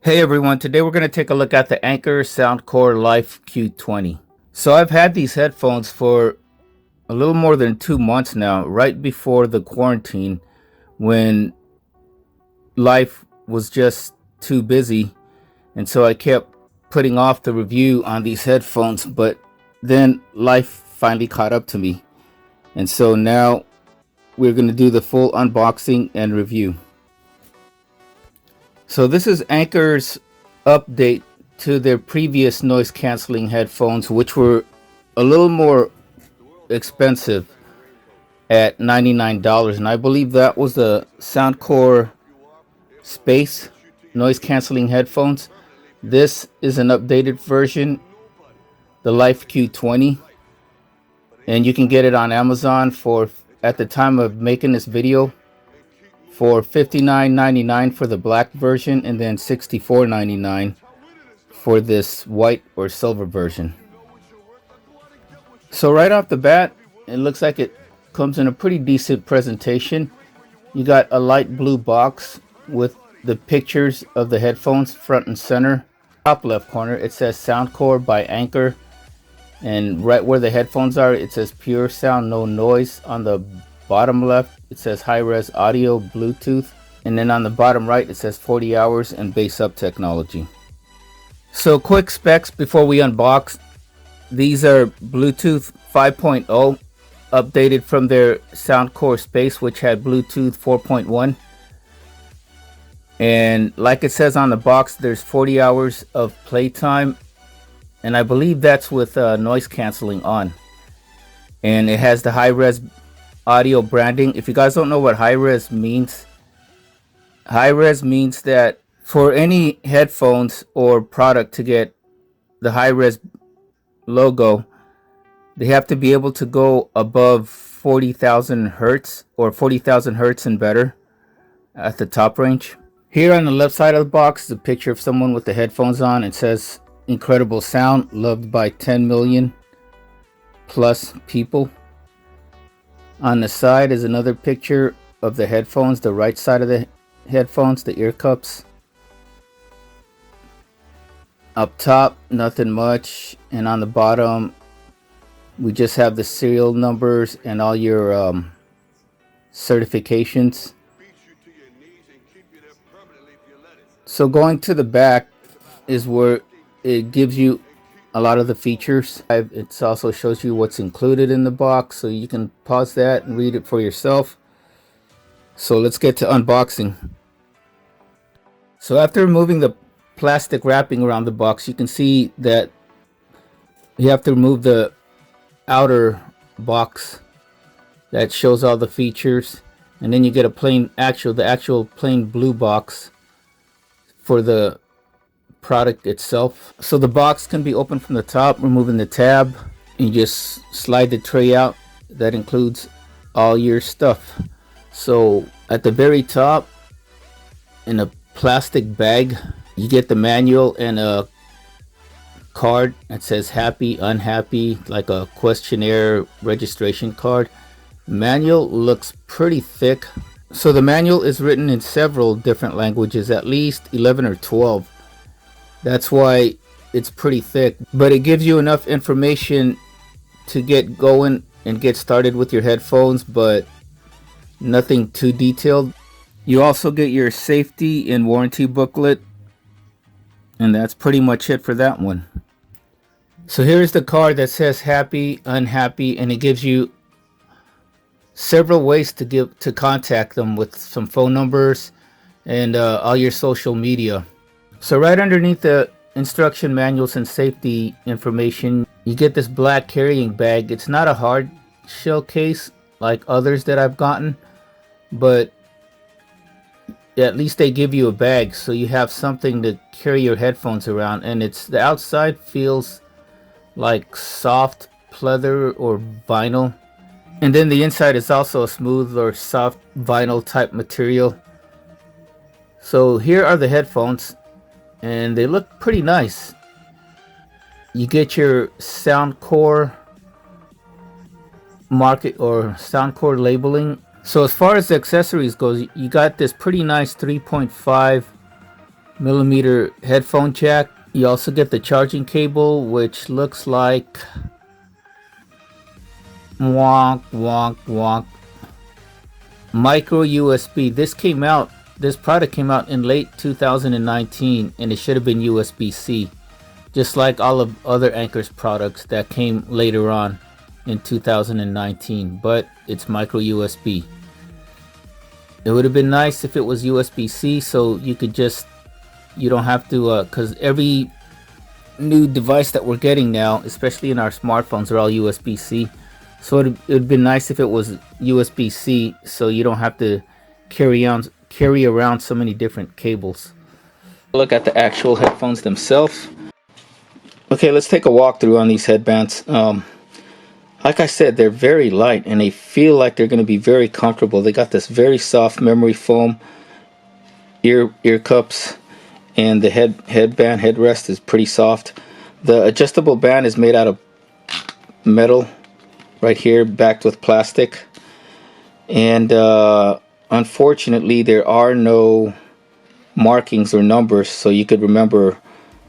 Hey everyone, today we're going to take a look at the Anker Soundcore Life Q20. So I've had these headphones for a little more than 2 months now, right before the quarantine when life was just too busy. And so I kept putting off the review on these headphones, but then life finally caught up to me. And so now we're going to do the full unboxing and review. So this is Anker's update to their previous noise canceling headphones, which were a little more expensive at $99, and I believe that was the Soundcore Space noise canceling headphones. This is an updated version, the Life Q20, and you can get it on Amazon for, at the time of making this video, for $59.99 for the black version, and then $64.99 for this white or silver version. So right off the bat, it looks like it comes in a pretty decent presentation. You got a light blue box with the pictures of the headphones front and center. Top left corner, it says Soundcore by Anker, and right where the headphones are, it says pure sound, no noise. On the bottom left, it says high-res audio, Bluetooth, and then on the bottom right, it says 40 hours and bass up technology. So quick specs before we unbox. These are Bluetooth 5.0, updated from their Soundcore Space, which had Bluetooth 4.1. And like it says on the box, there's 40 hours of playtime, and I believe that's with noise canceling on. And it has the high-res audio branding. If you guys don't know what high-res means that for any headphones or product to get the high-res logo, they have to be able to go above 40,000 hertz or 40,000 hertz and better at the top range. Here on the left side of the box is a picture of someone with the headphones on. It says incredible sound, loved by 10 million plus people. On the side is another picture of the headphones, the right side of the headphones, the ear cups. Up top, nothing much, and on the bottom we just have the serial numbers and all your certifications. So going to the back is where it gives you a lot of the features. It also shows you what's included in the box, so you can pause that and read it for yourself. So let's get to unboxing. So after removing the plastic wrapping around the box, you can see that you have to remove the outer box that shows all the features, and then you get a plain the actual plain blue box for the product itself. So the box can be opened from the top, removing the tab, and you just slide the tray out. That includes all your stuff. So at the very top, in a plastic bag, you get the manual and a card that says happy, unhappy, like a questionnaire registration card. Manual looks pretty thick. So the manual is written in several different languages, at least 11 or 12. That's why it's pretty thick, but it gives you enough information to get going and get started with your headphones, but nothing too detailed. You also get your safety and warranty booklet, and that's pretty much it for that one. So here's the card that says happy, unhappy, and it gives you several ways to contact them with some phone numbers and all your social media. So right underneath the instruction manuals and safety information, you get this black carrying bag. It's not a hard shell case like others that I've gotten, but at least they give you a bag so you have something to carry your headphones around. And the outside feels like soft pleather or vinyl, and then the inside is also a smooth or soft vinyl type material. So here are the headphones, and they look pretty nice. You get your Soundcore market or Soundcore labeling. So as far as the accessories goes, you got this pretty nice 3.5 millimeter headphone jack. You also get the charging cable, which looks like wonk wonk wonk micro USB. This product came out in late 2019 and it should have been USB-C, just like all of other Anker's products that came later on in 2019, but it's micro USB. It would have been nice if it was USB-C, so you don't have to, because every new device that we're getting now, especially in our smartphones, are all USB-C. So it'd been nice if it was USB-C, so you don't have to carry around so many different cables. Look at the actual headphones themselves. Okay, let's take a walkthrough on these headbands. Like I said, they're very light and they feel like they're going to be very comfortable. They got this very soft memory foam ear cups, and the headband headrest is pretty soft. The adjustable band is made out of metal right here, backed with plastic, and unfortunately there are no markings or numbers so you could remember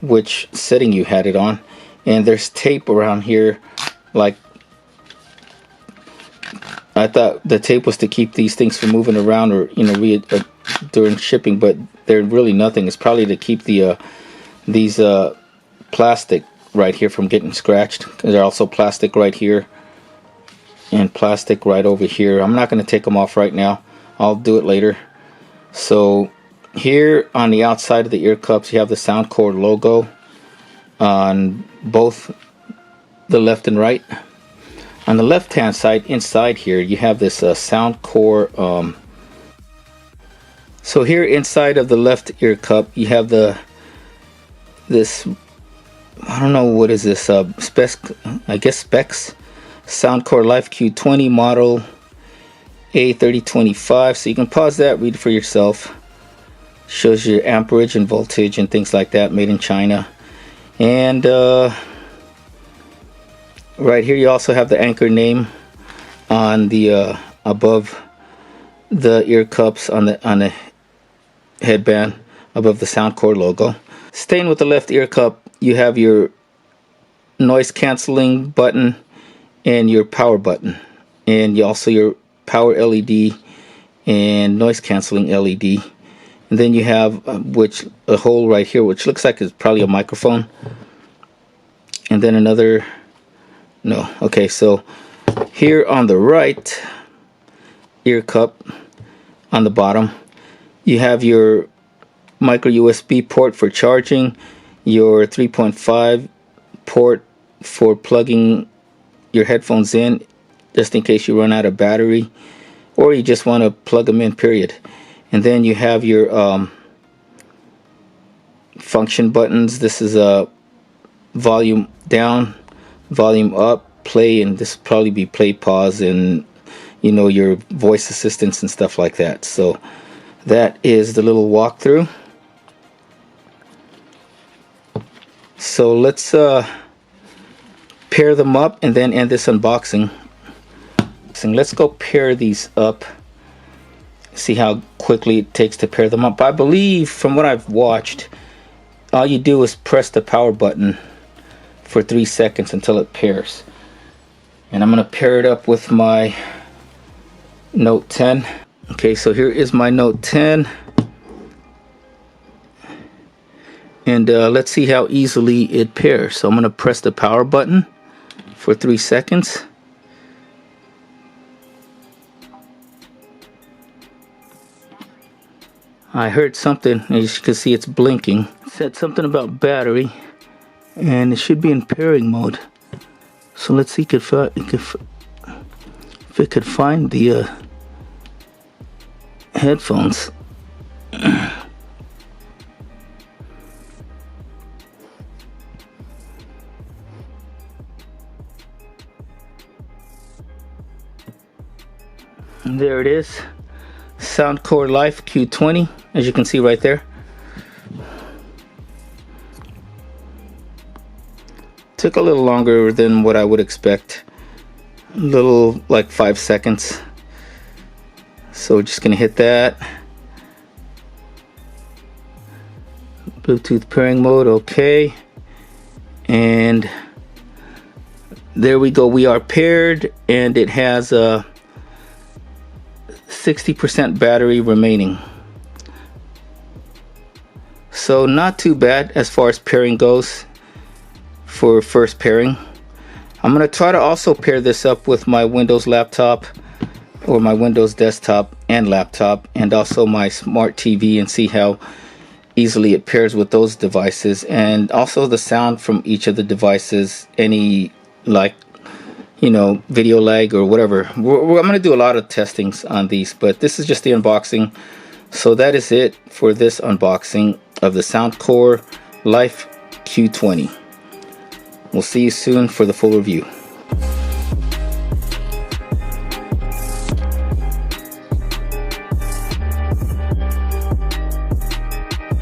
which setting you had it on. And there's tape around here. Like, I thought the tape was to keep these things from moving around, or during shipping, but they're really nothing. It's probably to keep these plastic right here from getting scratched. There's also plastic right here and plastic right over here. I'm not going to take them off right now. I'll do it later. So here on the outside of the ear cups, you have the Soundcore logo on both the left and right. On the left hand side, inside here, you have this Soundcore. So here inside of the left ear cup, you have this, I don't know, what is this, specs Soundcore Life Q20 model A3025. So you can pause that, read it for yourself. Shows your amperage and voltage and things like that, made in China. And right here you also have the Anker name on the above the ear cups, on the headband, above the Soundcore logo. Staying with the left ear cup, you have your noise canceling button and your power button, and you also your power LED and noise canceling LED. And then you have a hole right here which looks like it's probably a microphone, and then another, no, okay, so here on the right ear cup, on the bottom, you have your micro USB port for charging, your 3.5 port for plugging your headphones in, just in case you run out of battery or you just want to plug them in, period. And then you have your function buttons. This is a volume down, volume up, play, and this will probably be play, pause, and your voice assistants and stuff like that. So that is the little walkthrough. So let's pair them up and then end this unboxing. Let's go pair these up, see how quickly it takes to pair them up. I believe, from what I've watched, all you do is press the power button for 3 seconds until it pairs. And I'm going to pair it up with my Note 10. Okay, so here is my Note 10. And let's see how easily it pairs. So I'm going to press the power button for 3 seconds. I heard something, as you can see it's blinking. It said something about battery, and it should be in pairing mode. So let's see if it could find the headphones. And there it is, Soundcore Life Q20, as you can see right there. Took a little longer than what I would expect, a little, like 5 seconds. So we're just gonna hit that, Bluetooth pairing mode, okay. And there we go, we are paired, and it has a 60% battery remaining. So not too bad as far as pairing goes for first pairing. I'm going to try to also pair this up with my Windows laptop or my Windows desktop and laptop, and also my smart TV, and see how easily it pairs with those devices, and also the sound from each of the devices, any, like, you know, video lag or whatever. I'm going to do a lot of testings on these, but this is just the unboxing. So that is it for this unboxing of the Soundcore Life Q20. We'll see you soon for the full review.